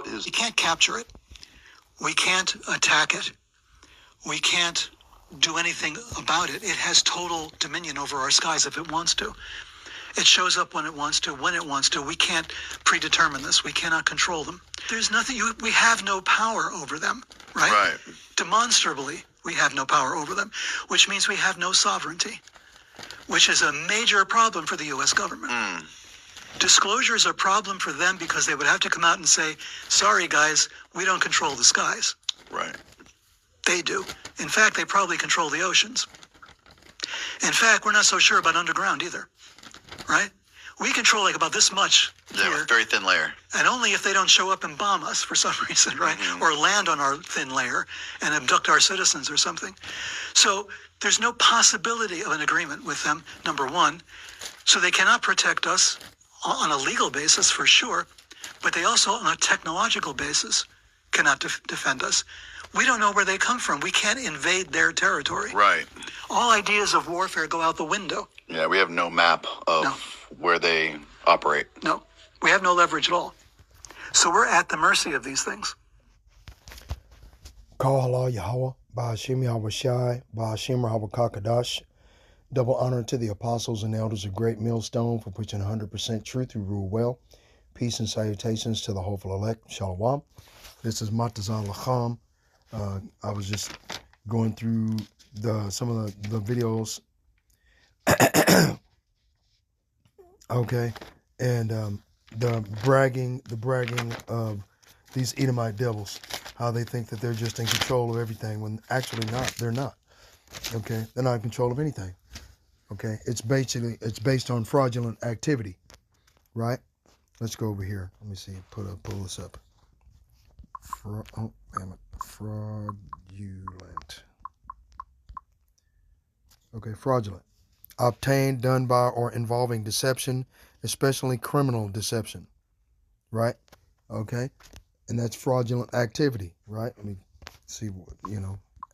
about is we can't capture it. We can't attack it. We can't do anything about it. It has total dominion over our skies if it wants to. It shows up when it wants to, when it wants to. We can't predetermine this. We cannot control them. There's nothing, we have no power over them, right? right. Demonstrably, we have no power over them, which means we have no sovereignty, which is a major problem for the U.S. government. Disclosure is a problem for them because they would have to come out and say, sorry, guys, we don't control the skies. Right. They do. In fact, they probably control the oceans. In fact, we're not so sure about underground either, right? We control like about this much here, Very thin layer. and only if they don't show up and bomb us for some reason, right? Or land on our thin layer and abduct our citizens or something. So there's no possibility of an agreement with them, number one. So they cannot protect us on a legal basis for sure, but they also on a technological basis cannot defend us. We don't know where they come from. We can't invade their territory. Right. All ideas of warfare go out the window. Yeah, we have no map of where they operate. No, we have no leverage at all. So we're at the mercy of these things. Call halal Yahweh, Ba'ashim Yahweh Shai, Ba'ashim Yahweh Kakadash. Double honor to the apostles and elders of Great Millstone for preaching 100% truth who rule well. Peace and salutations to the hopeful elect. Shalom. This is Matazan Lacham. I was just going through some of the videos. Okay. And the bragging of these Edomite devils, how they think that they're just in control of everything when actually not. They're not. Okay. They're not in control of anything. Okay. It's based on fraudulent activity. Right? Let's go over here. Let me see. Pull this up. Fraudulent. Okay, fraudulent. Obtained, done by, or involving deception, especially criminal deception. Right? Okay? And that's fraudulent activity, right? Let me see what,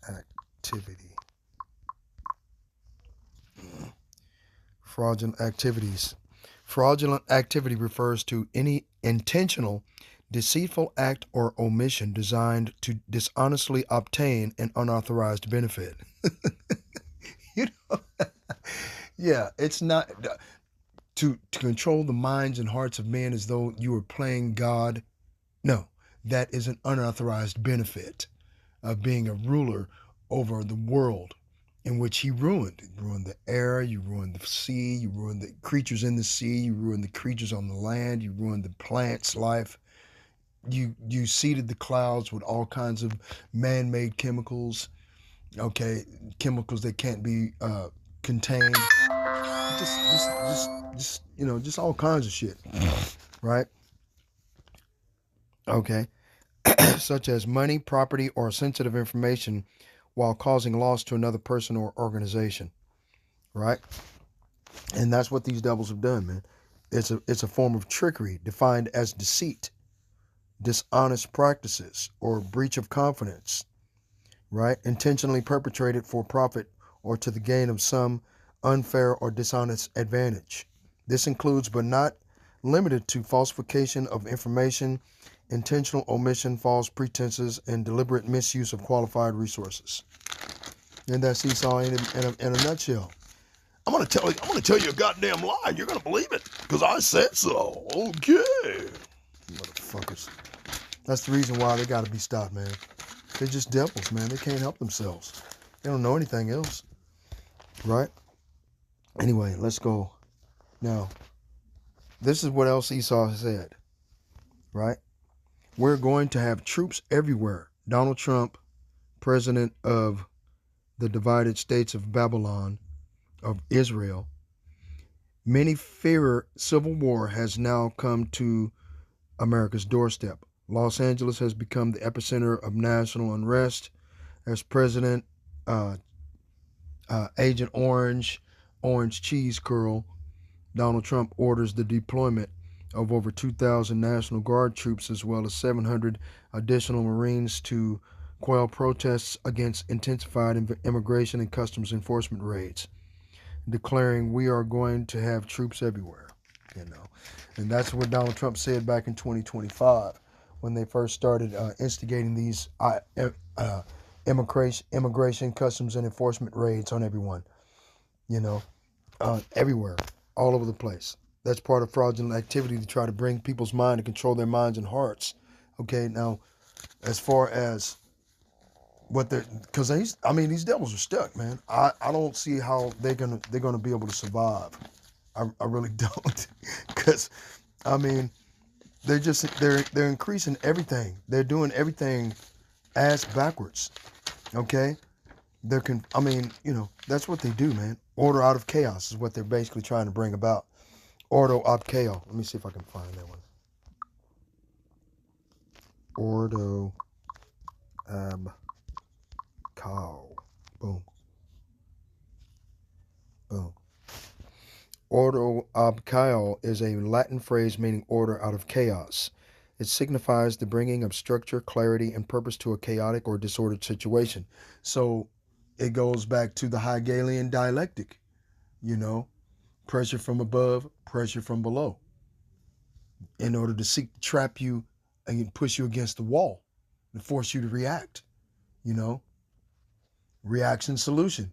activity. Fraudulent activities. Fraudulent activity refers to any intentional, deceitful act or omission designed to dishonestly obtain an unauthorized benefit. Yeah, it's not to control the minds and hearts of men as though you were playing God. No, that is an unauthorized benefit of being a ruler over the world in which he ruined. You ruined the air, you ruined the sea, you ruined the creatures in the sea, you ruined the creatures on the land, you ruined the plants' life. You seeded the clouds with all kinds of man-made chemicals, okay, chemicals that can't be contained. Just all kinds of shit, right? Okay, such as money, property, or sensitive information while causing loss to another person or organization, right? And that's what these devils have done, man. It's a form of trickery defined as deceit, dishonest practices, or breach of confidence, right? Intentionally perpetrated for profit or to the gain of some unfair or dishonest advantage. This includes, but not limited to, falsification of information, intentional omission, false pretenses, and deliberate misuse of qualified resources. And that's Esau in a nutshell. I'm gonna tell you a goddamn lie. You're gonna believe it because I said so. Okay, motherfuckers. That's the reason why they got to be stopped, man. They're just devils, man. They can't help themselves. They don't know anything else, right? Anyway, let's go. Now, this is what else Esau said, right? We're going to have troops everywhere. Donald Trump, president of the divided states of Babylon, of Israel. Many fear civil war has now come to America's doorstep. Los Angeles has become the epicenter of national unrest as President Agent Orange Cheese Curl, Donald Trump orders the deployment of over 2,000 National Guard troops as well as 700 additional Marines to quell protests against intensified immigration and customs enforcement raids, declaring we are going to have troops everywhere, And that's what Donald Trump said back in 2025 when they first started instigating these immigration, customs, and enforcement raids on everyone. You know, everywhere, all over the place. That's part of fraudulent activity to try to bring people's mind and control their minds and hearts. Okay, now as far as what they're, because these devils are stuck, man. I don't see how they're gonna be able to survive. I really don't, because I mean they're increasing everything. They're doing everything ass backwards. Okay, that's what they do, man. Order out of chaos is what they're basically trying to bring about. Ordo ab chaos. Let me see if I can find that one. Ordo ab chaos. Boom. Boom. Ordo ab chaos is a Latin phrase meaning order out of chaos. It signifies the bringing of structure, clarity, and purpose to a chaotic or disordered situation. So it goes back to the Hegelian dialectic, pressure from above, pressure from below, in order to seek to trap you and push you against the wall and force you to react. Reaction solution.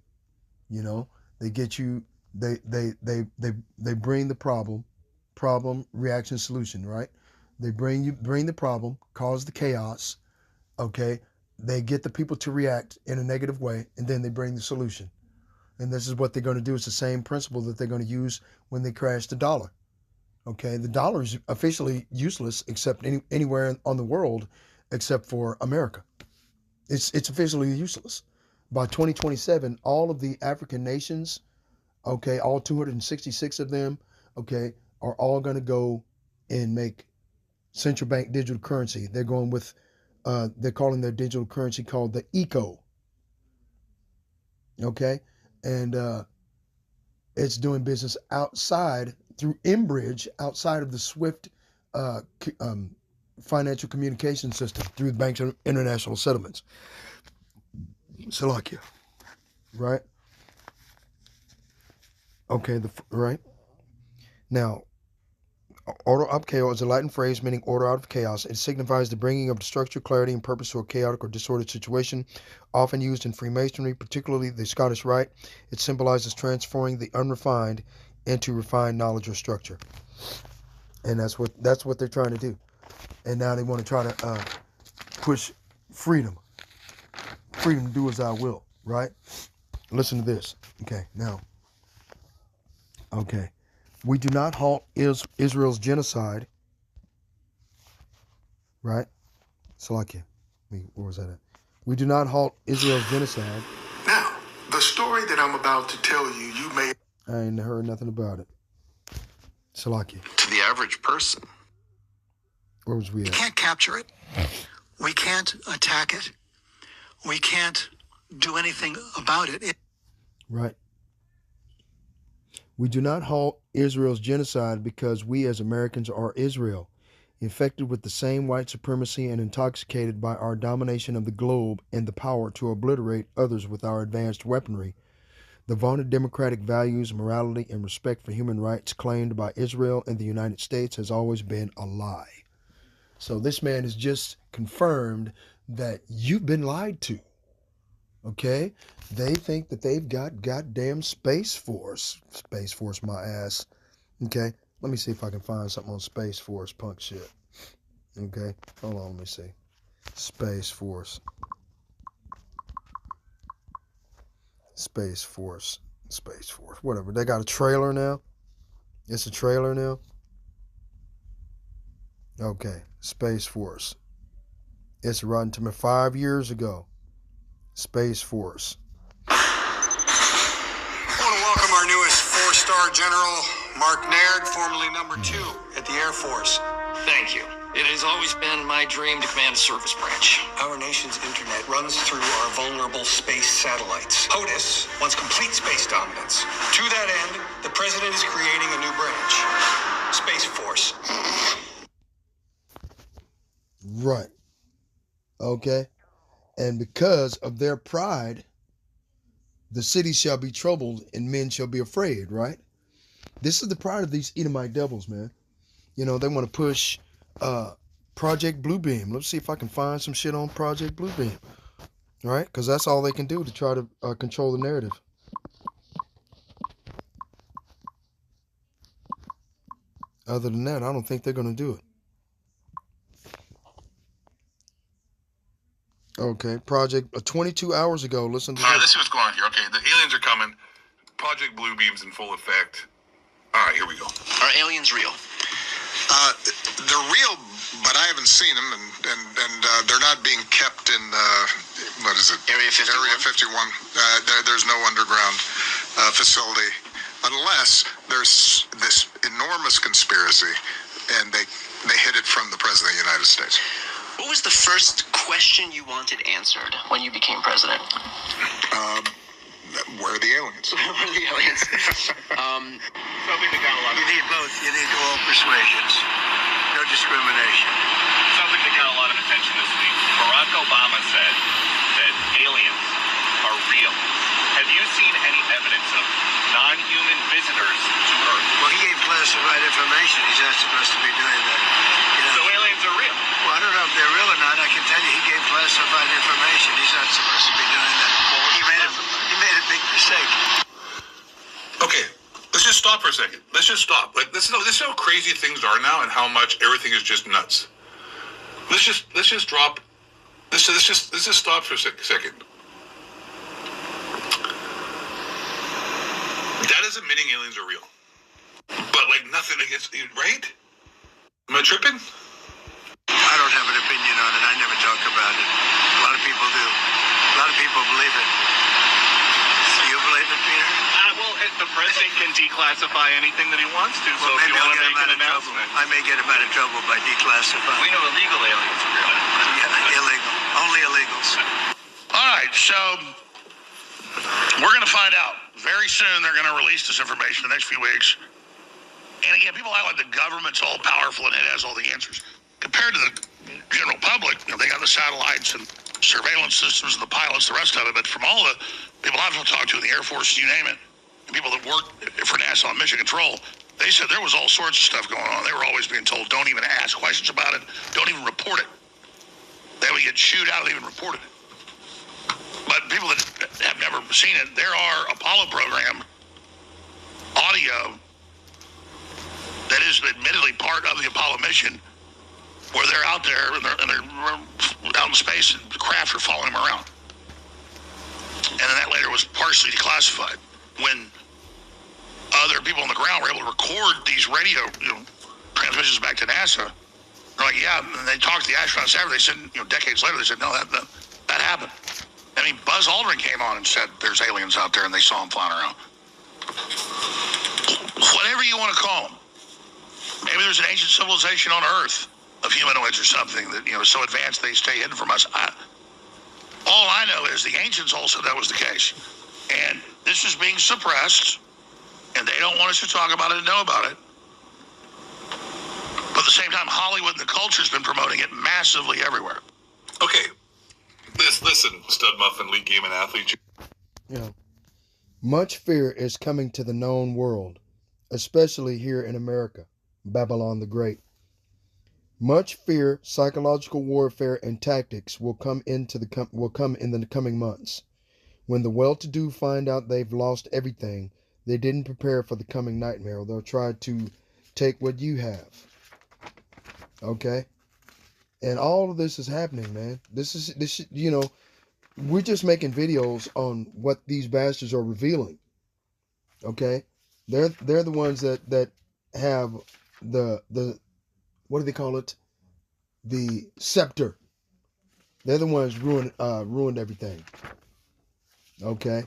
They get you. They bring the problem, reaction, solution. Right? They bring the problem, cause the chaos. Okay. They get the people to react in a negative way, and then they bring the solution. And this is what they're going to do. It's the same principle that they're going to use when they crash the dollar. Okay, the dollar is officially useless except anywhere on the world except for America. It's officially useless. By 2027, all of the African nations, okay, all 266 of them, okay, are all going to go and make central bank digital currency. They're going with, they're calling their digital currency called the ECO. Okay, and it's doing business outside through Enbridge, outside of the SWIFT financial communication system through the Banks of International Settlements. Slovakia, right? Okay, right? Now, ordo ab chaos is a Latin phrase meaning order out of chaos. It signifies the bringing of structure, clarity, and purpose to a chaotic or disordered situation, often used in Freemasonry, particularly the Scottish Rite. It symbolizes transferring the unrefined into refined knowledge or structure. And that's what they're trying to do. And now they want to try to push freedom to do as I will, right? Listen to this. Okay, now. Okay. We do not halt Israel's genocide, right? Salakia. Where was that at? We do not halt Israel's genocide. Now, the story that I'm about to tell you, you may... I ain't heard nothing about it. Salakia. To the average person. Where was we at? We can't capture it. We can't attack it. We can't do anything about it. Right. We do not halt Israel's genocide because we as Americans are Israel, infected with the same white supremacy and intoxicated by our domination of the globe and the power to obliterate others with our advanced weaponry. The vaunted democratic values, morality, and respect for human rights claimed by Israel and the United States has always been a lie. So this man has just confirmed that you've been lied to. Okay? They think that they've got goddamn Space Force. Space Force my ass. Okay? Let me see if I can find something on Space Force punk shit. Okay? Hold on, let me see. Space Force. Space Force. Space Force. Whatever. They got a trailer now? It's a trailer now? Okay. Space Force. It's run to me 5 years ago. Space Force. I want to welcome our newest 4-star General, Mark Naird, formerly number 2 at the Air Force. Thank you. It has always been my dream to command a service branch. Our nation's internet runs through our vulnerable space satellites. POTUS wants complete space dominance. To that end, the president is creating a new branch, Space Force. Right. Okay. And because of their pride, the city shall be troubled and men shall be afraid, right? This is the pride of these Edomite devils, man. They want to push Project Bluebeam. Let's see if I can find some shit on Project Bluebeam. All right, because that's all they can do to try to control the narrative. Other than that, I don't think they're going to do it. Okay, Project 22 hours ago. Listen to All right, this. let's see what's going on here. Okay, the aliens are coming. Project Bluebeam's in full effect. All right, here we go. Are aliens real? They're real, but I haven't seen them, and they're not being kept in what is it? Area 51? Area 51. There's no underground facility, unless there's this enormous conspiracy, and they hid it from the President of the United States. What was the first question you wanted answered when you became president? Where are the aliens? Where are the aliens? Something that got a lot You need both. You need all persuasions. No discrimination. Something that got a lot of attention this week. Barack Obama said that aliens are real. Have you seen any evidence of non-human visitors to Earth? Well, he gave classified information. He's not supposed to be doing that. So aliens are real. Well, I don't know if they're real or not. I can tell you he gave classified information. He's not supposed to be doing that. He made a big mistake. Okay, let's just stop for a second. Let's just stop. Like, this is how crazy things are now, and how much everything is just nuts. Let's just drop. Let's just stop for a second. That is admitting aliens are real, but like nothing against, right? Am I tripping? I don't have an opinion on it. I never talk about it. A lot of people do. A lot of people believe it. Do you believe it, Peter? Well, the president can declassify anything that he wants to, so Well, if you maybe I'll want to get him make out an of trouble. announcement. I may get him out of trouble by declassifying. We know illegal aliens are real. Yeah, illegal. Only illegals. All right, so we're going to find out very soon. They're going to release this information in the next few weeks. And again, people act like the government's all powerful and it has all the answers. Compared to the general public, they got the satellites and surveillance systems and the pilots, the rest of it. But from all the people I've talked to in the Air Force, you name it, and people that work for NASA on mission control, they said there was all sorts of stuff going on. They were always being told, don't even ask questions about it. Don't even report it. They would get chewed out of even reported it. But people that have never seen it, there are Apollo program audio that is admittedly part of the Apollo mission, where they're out there and they're out in space and craft are following them around. And then that later was partially declassified when other people on the ground were able to record these radio transmissions back to NASA. They're like, yeah, and they talked to the astronauts after. They said, decades later, they said, no, that happened. I mean, Buzz Aldrin came on and said there's aliens out there and they saw them flying around. Whatever you want to call them. Maybe there's an ancient civilization on Earth of humanoids or something that, so advanced they stay hidden from us. All I know is the ancients all said that was the case. And this is being suppressed, and they don't want us to talk about it and know about it. But at the same time, Hollywood and the culture's been promoting it massively everywhere. Okay, listen, stud muffin, league game and athlete. Yeah. Much fear is coming to the known world, especially here in America. Babylon the Great. Much fear, psychological warfare, and tactics will come in the coming months. When the well-to-do find out they've lost everything, they didn't prepare for the coming nightmare. They'll try to take what you have. Okay? And all of this is happening, man. This we're just making videos on what these bastards are revealing. Okay? They're the ones that have the what do they call it? The scepter. They're the ones ruined everything. Okay?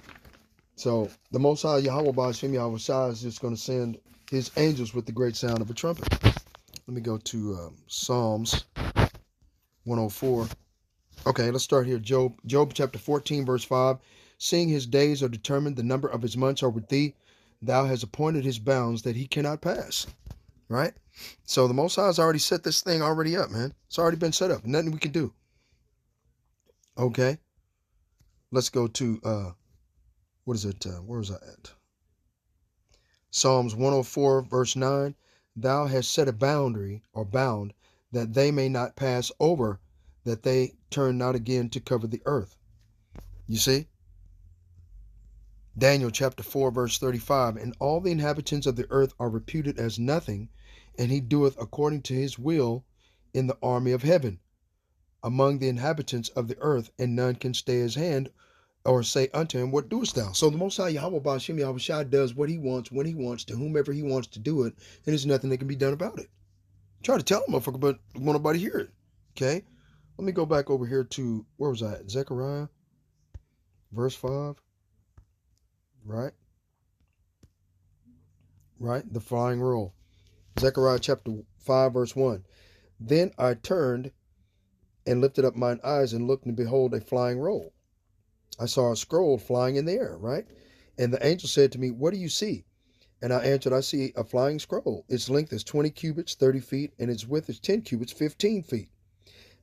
So the Most High Yahweh Ba'ashem Yahweh Shai is just going to send his angels with the great sound of a trumpet. Let me go to Psalms 104. Okay, let's start here. Job chapter 14, verse 5. Seeing his days are determined, the number of his months are with thee. Thou hast appointed his bounds that he cannot pass. Right? So the Most High has already set this thing already up, man. It's already been set up. Nothing we can do. Okay. Let's go to, where was I at? Psalms 104, verse 9. Thou hast set a boundary, or bound, that they may not pass over, that they turn not again to cover the earth. You see? Daniel chapter 4, verse 35, and all the inhabitants of the earth are reputed as nothing, and he doeth according to his will in the army of heaven, among the inhabitants of the earth, and none can stay his hand or say unto him, what doest thou? So the Most High Yahweh Ba'ashem Yahweh Shai does what he wants, when he wants, to whomever he wants to do it, and there's nothing that can be done about it. Try to tell him, motherfucker, but won't nobody hear it. Okay? Let me go back over here to, where was I at? Zechariah, verse 5. Right? Right? The flying roll. Zechariah chapter 5, verse 1. Then I turned and lifted up mine eyes and looked, and behold, a flying roll. I saw a scroll flying in the air, right? And the angel said to me, what do you see? And I answered, I see a flying scroll. Its length is 20 cubits, 30 feet, and its width is 10 cubits, 15 feet.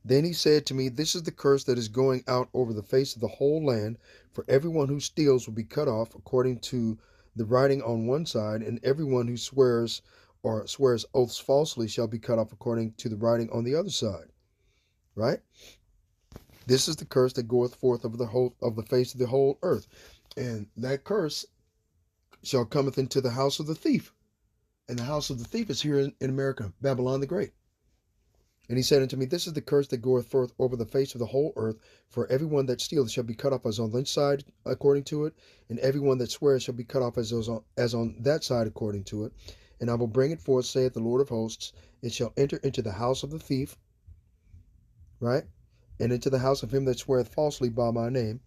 Then he said to me, this is the curse that is going out over the face of the whole land, for everyone who steals will be cut off according to the writing on one side, and everyone who swears or swears oaths falsely shall be cut off according to the writing on the other side. Right? This is the curse that goeth forth over the whole of the face of the whole earth. And that curse shall cometh into the house of the thief. And the house of the thief is here in America, Babylon the Great. And he said unto me, this is the curse that goeth forth over the face of the whole earth, for everyone that stealeth shall be cut off as on this side according to it, and everyone that swears shall be cut off as on that side according to it. And I will bring it forth, saith the Lord of hosts, it shall enter into the house of the thief, right? And into the house of him that sweareth falsely by my name,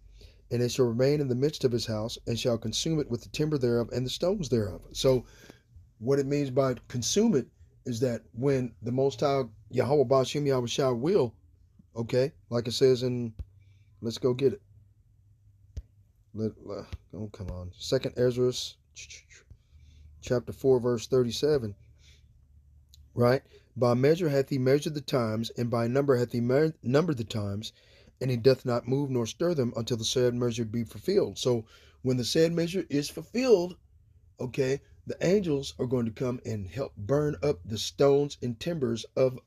and it shall remain in the midst of his house, and shall consume it with the timber thereof and the stones thereof. So what it means by consume it is that when the Most High Yahweh Ba'ashem Yahweh Shai will, okay, like it says in, let's go get it. Oh, come on. 2nd Ezra chapter 4, verse 37. Right? By measure hath he measured the times, and by number hath he numbered the times, and he doth not move nor stir them until the said measure be fulfilled. So when the said measure is fulfilled, okay, the angels are going to come and help burn up the stones and timbers of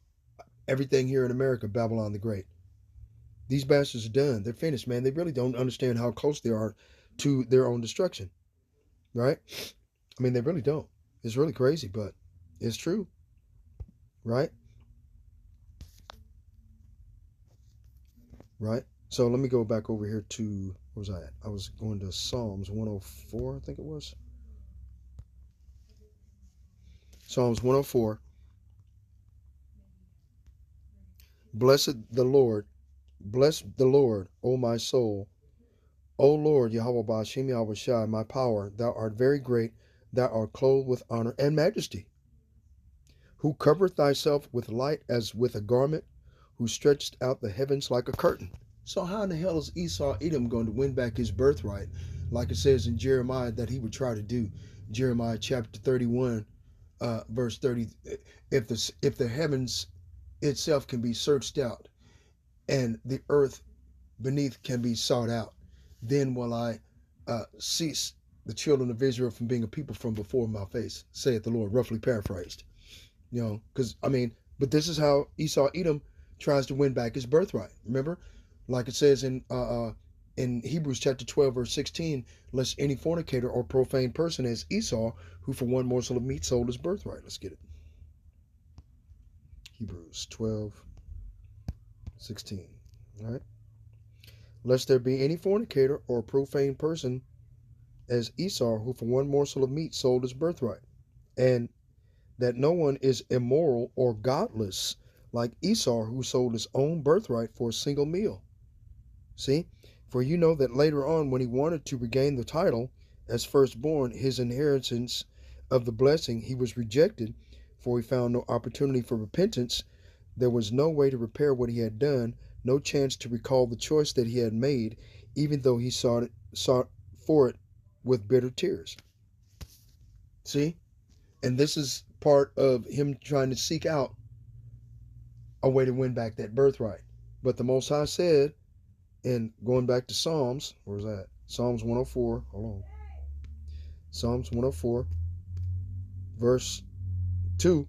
everything here in America, Babylon the Great. These bastards are done. They're finished, man. They really don't understand how close they are to their own destruction. Right? I mean, they really don't. It's really crazy, but it's true. Right? Right? So let me go back over here to, where was I at? I was going to Psalms 104, I think it was. Psalms 104. Bless the Lord, O my soul. O Lord, Yahweh Ba'ashem Yahweh Shai, my power, thou art very great, thou art clothed with honor and majesty. Who covereth thyself with light as with a garment, who stretched out the heavens like a curtain. So how in the hell is Esau Edom going to win back his birthright, like it says in Jeremiah that he would try to do? Jeremiah chapter 31, verse 30. If the heavens itself can be searched out, and the earth beneath can be sought out, then will I cease the children of Israel from being a people from before my face, saith the Lord, roughly paraphrased. You know, because, I mean, but this is how Esau Edom tries to win back his birthright. Remember, like it says in Hebrews chapter 12, verse 16, lest any fornicator or profane person as Esau, who for one morsel of meat sold his birthright. Let's get it. Hebrews 12, 16. All right. Lest there be any fornicator or profane person as Esau, who for one morsel of meat sold his birthright. And that no one is immoral or godless like Esau, who sold his own birthright for a single meal. See? For you know that later on, when he wanted to regain the title as firstborn, his inheritance of the blessing, he was rejected, for he found no opportunity for repentance. There was no way to repair what he had done, no chance to recall the choice that he had made, even though he sought for it with bitter tears. See? And this is part of him trying to seek out a way to win back that birthright. But the Most High said, and going back to Psalms, where's that? Psalms 104, hold on. Psalms 104, verse 2.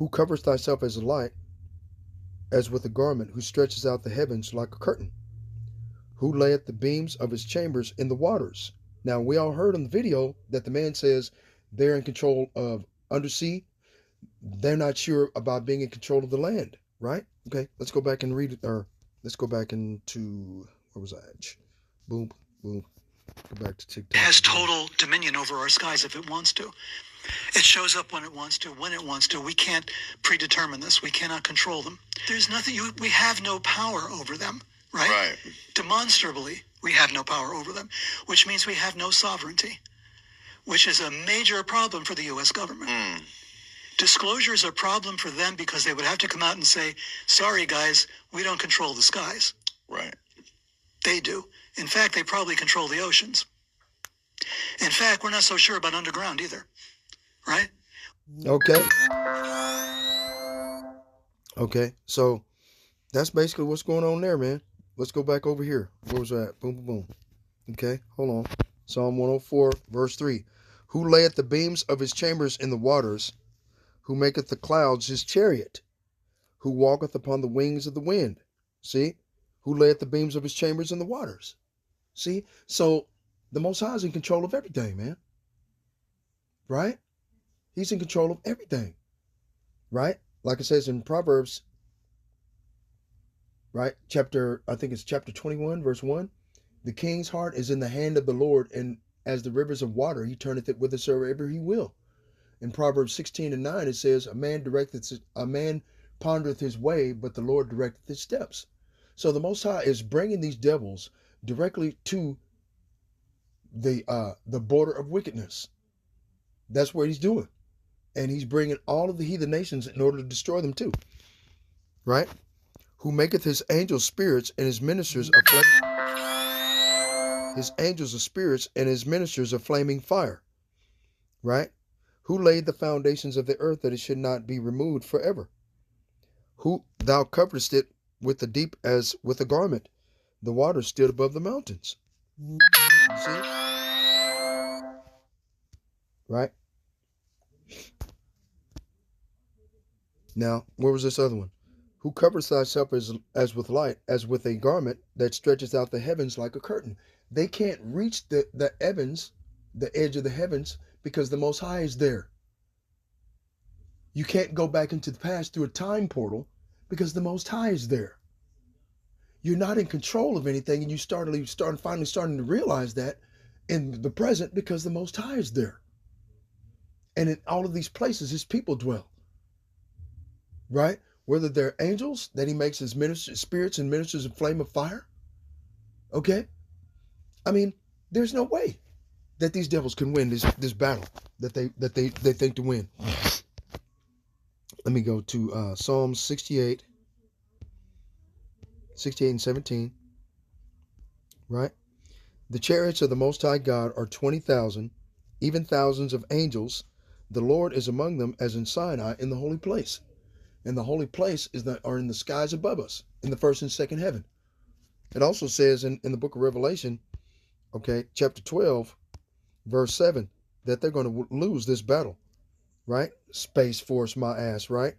who covers thyself as a light, as with a garment, who stretches out the heavens like a curtain, who layeth the beams of his chambers in the waters. Now, we all heard on the video that the man says they're in control of undersea. They're not sure about being in control of the land, right? Okay, let's go back and read it, or let's go back into, where was I at? Boom, boom. Go back to TikTok. It has total dominion over our skies if it wants to. It shows up when it wants to, when it wants to. We can't predetermine this. We cannot control them. There's nothing, we have no power over them, right? Right. Demonstrably, we have no power over them, which means we have no sovereignty, which is a major problem for the U.S. government. Disclosure is a problem for them because they would have to come out and say, sorry, guys, we don't control the skies. Right. They do. In fact, they probably control the oceans. In fact, we're not so sure about underground either. Right? Okay. Okay, so that's basically what's going on there, man. Let's go back over here. Where was that? Boom, boom, boom. Okay, hold on. Psalm 104, verse 3. Who layeth the beams of his chambers in the waters, who maketh the clouds his chariot, who walketh upon the wings of the wind. See? Who layeth the beams of his chambers in the waters. See? So the Most High is in control of everything, man. Right? He's in control of everything, right? Like it says in Proverbs, right? I think it's chapter 21, verse 1. The king's heart is in the hand of the Lord, and as the rivers of water, he turneth it whithersoever he will. In Proverbs 16 and 9, it says, a man pondereth his way, but the Lord directeth his steps. So the Most High is bringing these devils directly to the border of wickedness. That's what he's doing. And he's bringing all of the heathen nations in order to destroy them too. Right? Who maketh his angels spirits and his ministers of his angels of spirits and his ministers of flaming fire. Right? Who laid the foundations of the earth that it should not be removed forever? Who thou coverest it with the deep as with a garment. The waters stood above the mountains. See? Right? Now, where was this other one? Who covers thyself as with light, as with a garment that stretches out the heavens like a curtain. They can't reach the heavens, the edge of the heavens, because the Most High is there. You can't go back into the past through a time portal because the Most High is there. You're not in control of anything, and you finally starting to realize that in the present because the Most High is there. And in all of these places, his people dwell. Right? Whether they're angels that he makes his ministers, spirits and ministers of flame of fire. Okay? I mean, there's no way that these devils can win this battle that they think to win. Let me go to Psalm 68 and 17. Right? The chariots of the Most High God are 20,000, even thousands of angels. The Lord is among them as in Sinai in the holy place. And the holy place are in the skies above us, in the first and second heaven. It also says in the book of Revelation, okay, chapter 12, verse 7, that they're going to lose this battle, right? Space Force, my ass, right?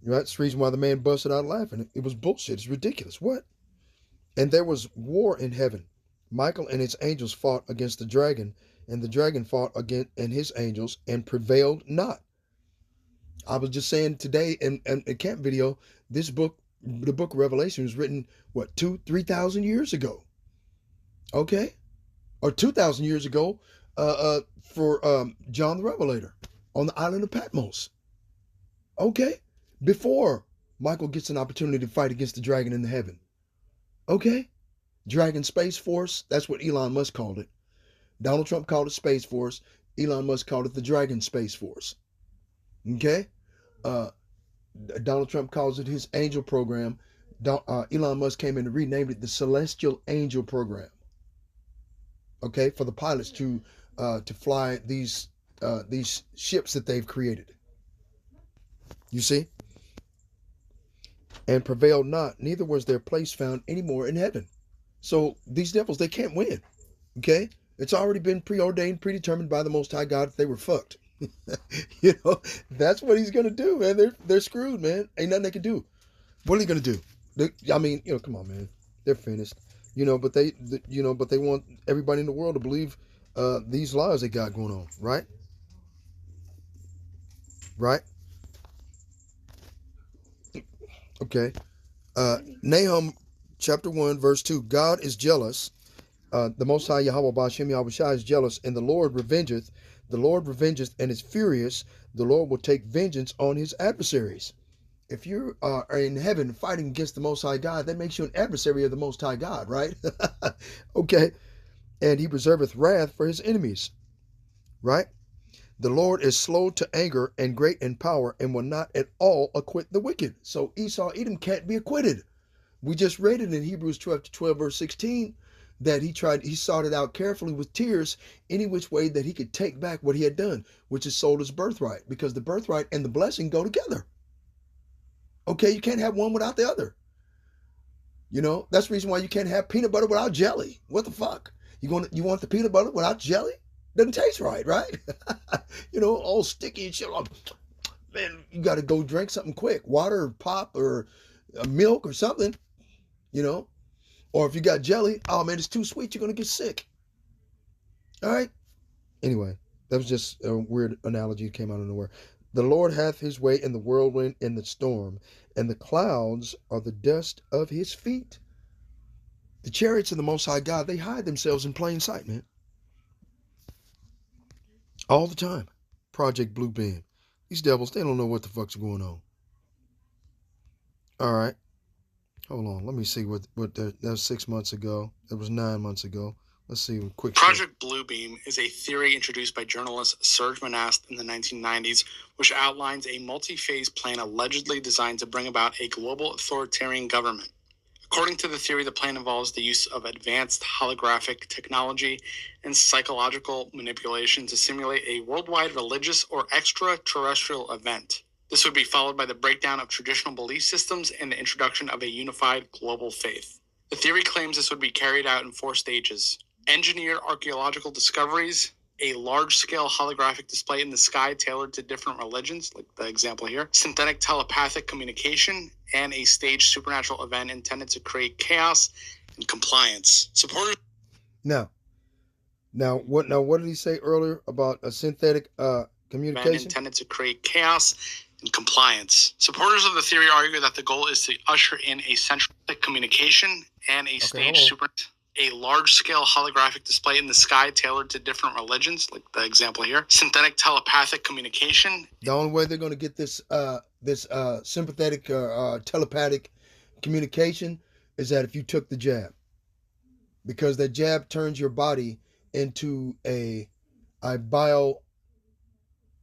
Right? That's the reason why the man busted out laughing. It was bullshit. It's ridiculous. What? And there was war in heaven. Michael and his angels fought against the dragon, and the dragon fought against and his angels and prevailed not. I was just saying today in a camp video, this book, the book of Revelation, was written, 3,000 years ago? Okay? Or 2,000 years ago for John the Revelator on the island of Patmos. Okay? Before Michael gets an opportunity to fight against the dragon in the heaven. Okay? Dragon Space Force, that's what Elon Musk called it. Donald Trump called it Space Force. Elon Musk called it the Dragon Space Force. Okay? Donald Trump calls it his angel program. Elon Musk came in and renamed it the Celestial Angel Program. Okay? For the pilots to fly these ships that they've created. You see? And prevailed not, neither was their place found anymore in heaven. So these devils, they can't win. Okay? It's already been preordained, predetermined by the Most High God that they were fucked. You know, that's what he's gonna do, man. They're screwed, man. Ain't nothing they can do. What are they gonna do? I mean, come on, man. They're finished. But they want everybody in the world to believe these lies they got going on, right? Right? Okay. Nahum chapter 1, verse 2. God is jealous. The Most High Yahweh Ba'ashem Yahweh Shai is jealous, and the Lord revengeth. The Lord revengeth and is furious. The Lord will take vengeance on his adversaries. If you are in heaven fighting against the Most High God, that makes you an adversary of the Most High God, right? Okay. And he reserveth wrath for his enemies, right? The Lord is slow to anger and great in power and will not at all acquit the wicked. So Esau, Edom can't be acquitted. We just read it in Hebrews 12 verse 16 that he sought it out carefully with tears any which way that he could take back what he had done, which is sold his birthright, because the birthright and the blessing go together. Okay, you can't have one without the other. That's the reason why you can't have peanut butter without jelly. What the fuck? You want the peanut butter without jelly? Doesn't taste right? All sticky and shit. Man, you got to go drink something quick. Water or pop or milk or something, Or if you got jelly, oh man, it's too sweet. You're going to get sick. All right? Anyway, that was just a weird analogy that came out of nowhere. The Lord hath his way in the whirlwind and the storm, and the clouds are the dust of his feet. The chariots of the Most High God, they hide themselves in plain sight, man. All the time. Project Bluebeam. These devils, they don't know what the fuck's going on. All right. Hold on. Let me see what that was 6 months ago. That was 9 months ago. Let's see a quick. Project Bluebeam is a theory introduced by journalist Serge Monast in the 1990s, which outlines a multi-phase plan allegedly designed to bring about a global authoritarian government. According to the theory, the plan involves the use of advanced holographic technology and psychological manipulation to simulate a worldwide religious or extraterrestrial event. This would be followed by the breakdown of traditional belief systems and the introduction of a unified global faith. The theory claims this would be carried out in 4 stages: engineered archaeological discoveries, a large-scale holographic display in the sky tailored to different religions, like the example here, synthetic telepathic communication, and a staged supernatural event intended to create chaos and compliance. Supporters. Now, what did he say earlier about a synthetic communication? Event intended to create chaos and compliance. Supporters of the theory argue that the goal is to usher in a central communication and a staged a large-scale holographic display in the sky tailored to different religions, like the example here, synthetic telepathic communication. The only way they're going to get this sympathetic telepathic communication is that if you took the jab, because that jab turns your body into a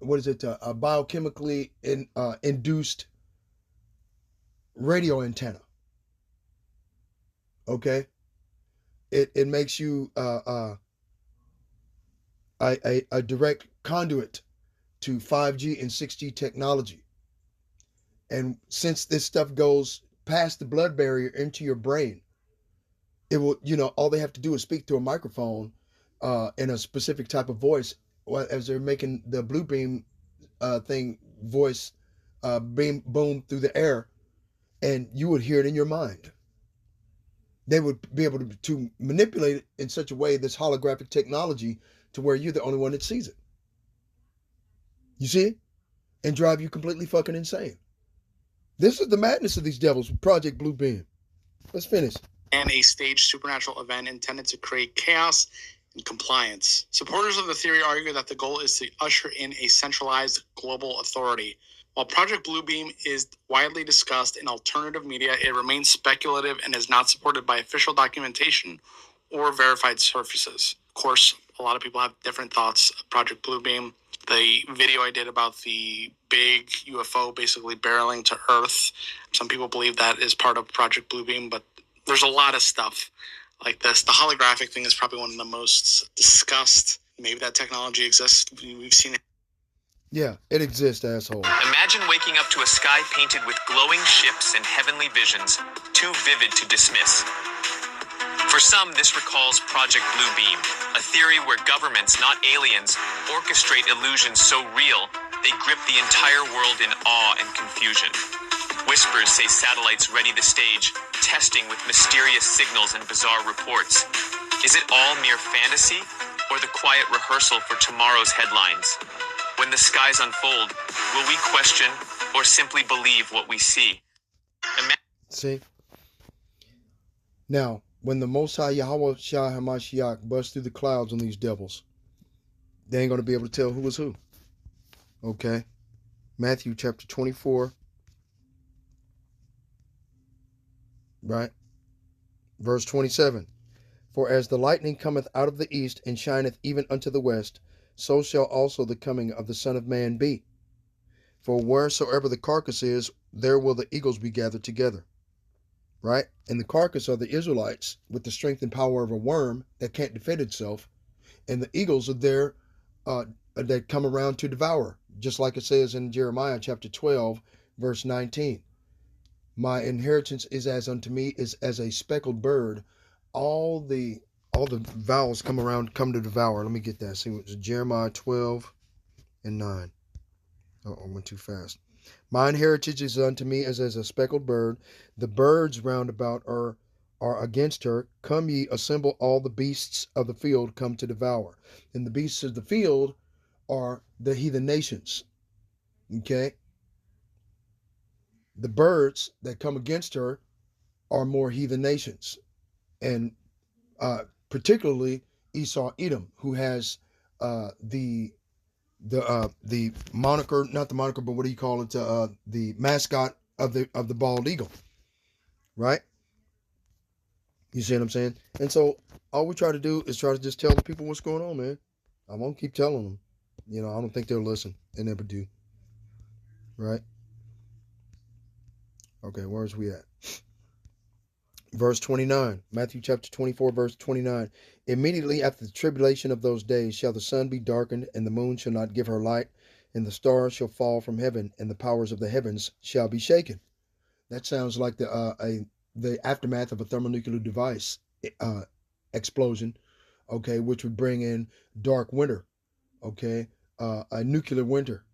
biochemically induced radio antenna. Okay. It makes you a direct conduit to 5G and 6G technology. And since this stuff goes past the blood barrier into your brain, it will, all they have to do is speak to a microphone in a specific type of voice as they're making the blue beam thing voice beam boom through the air, and you would hear it in your mind. They would be able to manipulate it in such a way, this holographic technology, to where you're the only one that sees it. You see it? And drive you completely fucking insane. This is the madness of these devils with Project Bluebeam. Let's finish. And a staged supernatural event intended to create chaos and compliance. Supporters of the theory argue that the goal is to usher in a centralized global authority. While Project Bluebeam is widely discussed in alternative media, it remains speculative and is not supported by official documentation or verified sources. Of course, a lot of people have different thoughts of Project Bluebeam. The video I did about the big UFO basically barreling to Earth, some people believe that is part of Project Bluebeam, but there's a lot of stuff like this. The holographic thing is probably one of the most discussed. Maybe that technology exists. We've seen it. Yeah, it exists, asshole. Imagine waking up to a sky painted with glowing ships and heavenly visions, too vivid to dismiss. For some, this recalls Project Bluebeam, a theory where governments, not aliens, orchestrate illusions so real, they grip the entire world in awe and confusion. Whispers say satellites ready the stage, testing with mysterious signals and bizarre reports. Is it all mere fantasy, or the quiet rehearsal for tomorrow's headlines? When the skies unfold, will we question or simply believe what we see? See? Now, when the Most High Yahweh Shah Hamashiach busts through the clouds on these devils, they ain't going to be able to tell who was who. Okay? Matthew chapter 24. Right? Verse 27. For as the lightning cometh out of the east, and shineth even unto the west, so shall also the coming of the Son of Man be. For wheresoever the carcass is, there will the eagles be gathered together. Right? And the carcass are the Israelites with the strength and power of a worm that can't defend itself. And the eagles are there that come around to devour. Just like it says in Jeremiah chapter 12, verse 19. My inheritance is as unto me, is as a speckled bird. All the vowels come to devour. Let me get that. See, it's Jeremiah 12 and 9. Oh, I went too fast. Mine heritage is unto me as a speckled bird. The birds round about are against her. Come ye, assemble all the beasts of the field, come to devour. And the beasts of the field are the heathen nations. Okay? The birds that come against her are more heathen nations. And particularly Esau Edom, who has the moniker, not the moniker, but what do you call it? The mascot of the bald eagle, right? You see what I'm saying? And so all we try to do is try to just tell the people what's going on, man. I won't keep telling them. You know, I don't think they'll listen. They never do. Right? Okay, where's we at? Verse 29, Matthew chapter 24, verse 29. Immediately after the tribulation of those days shall the sun be darkened, and the moon shall not give her light, and the stars shall fall from heaven, and the powers of the heavens shall be shaken. That sounds like the aftermath of a thermonuclear device explosion, okay, which would bring in dark winter, okay, a nuclear winter,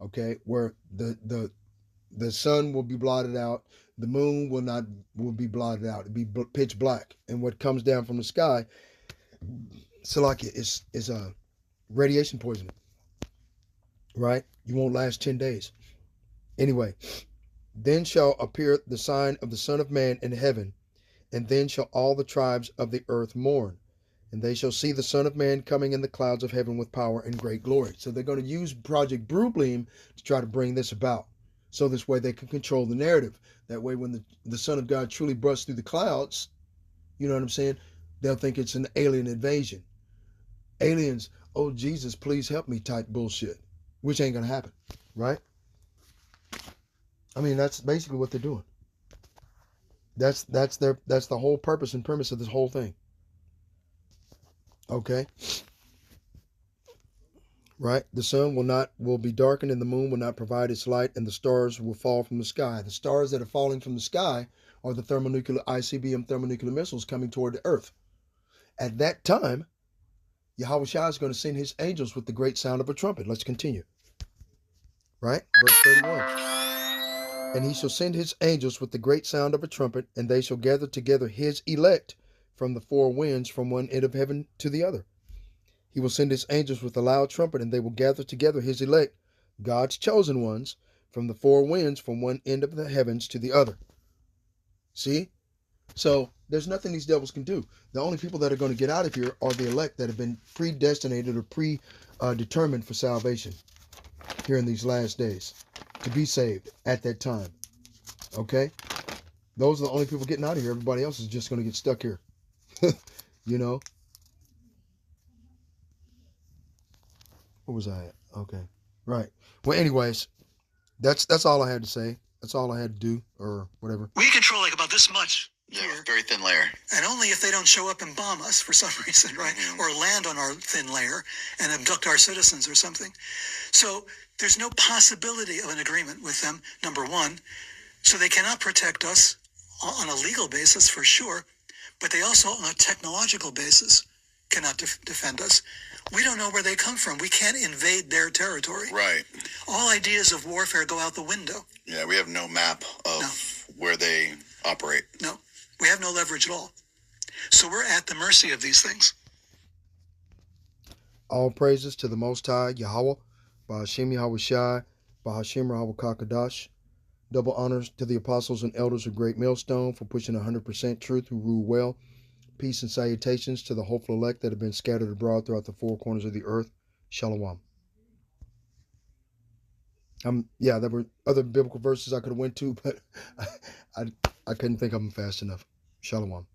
okay, where the sun will be blotted out. The moon will be blotted out. It'll be pitch black. And what comes down from the sky, Salakia, is radiation poisoning. Right? You won't last 10 days. Anyway, then shall appear the sign of the Son of Man in heaven, and then shall all the tribes of the earth mourn. And they shall see the Son of Man coming in the clouds of heaven with power and great glory. So they're going to use Project Brooklyn to try to bring this about. So this way they can control the narrative. That way when the Son of God truly busts through the clouds, you know what I'm saying? They'll think it's an alien invasion. Aliens, oh Jesus, please help me type bullshit. Which ain't going to happen. Right? I mean, that's basically what they're doing. That's the whole purpose and premise of this whole thing. Okay? Right? The sun will be darkened, and the moon will not provide its light, and the stars will fall from the sky. The stars that are falling from the sky are the ICBM thermonuclear missiles coming toward the earth. At that time, Yahweh Shah is going to send his angels with the great sound of a trumpet. Let's continue. Right? Verse 31. And he shall send his angels with the great sound of a trumpet, and they shall gather together his elect from the four winds, from one end of heaven to the other. He will send his angels with a loud trumpet, and they will gather together his elect, God's chosen ones, from the four winds, from one end of the heavens to the other. See? So there's nothing these devils can do. The only people that are going to get out of here are the elect that have been predestinated or predetermined for salvation here in these last days, to be saved at that time. Okay? Those are the only people getting out of here. Everybody else is just going to get stuck here. You know? What was I at? Okay. Right. Well, anyways, that's all I had to say. That's all I had to do, or whatever. We control like about this much. Yeah, very thin layer. And only if they don't show up and bomb us for some reason, right? Or land on our thin layer and abduct our citizens or something. So there's no possibility of an agreement with them, number one. So they cannot protect us. on a legal basis for sure, but they also on a technological basis. You know, cannot defend us. We don't know where they come from. We can't invade their territory. Right. All ideas of warfare go out the window. Yeah, we have no map of where they operate. No, we have no leverage at all. So we're at the mercy of these things. All praises to the Most High, Yahweh, Ba'ashem Yahweh Shai, Ba'ashem Yahweh Kakadash. Double honors to the apostles and elders of Great Millstone for pushing 100% truth who rule well. Peace and salutations to the hopeful elect that have been scattered abroad throughout the four corners of the earth. Shalom. Yeah, there were other biblical verses I could have went to, but I couldn't think of them fast enough. Shalom.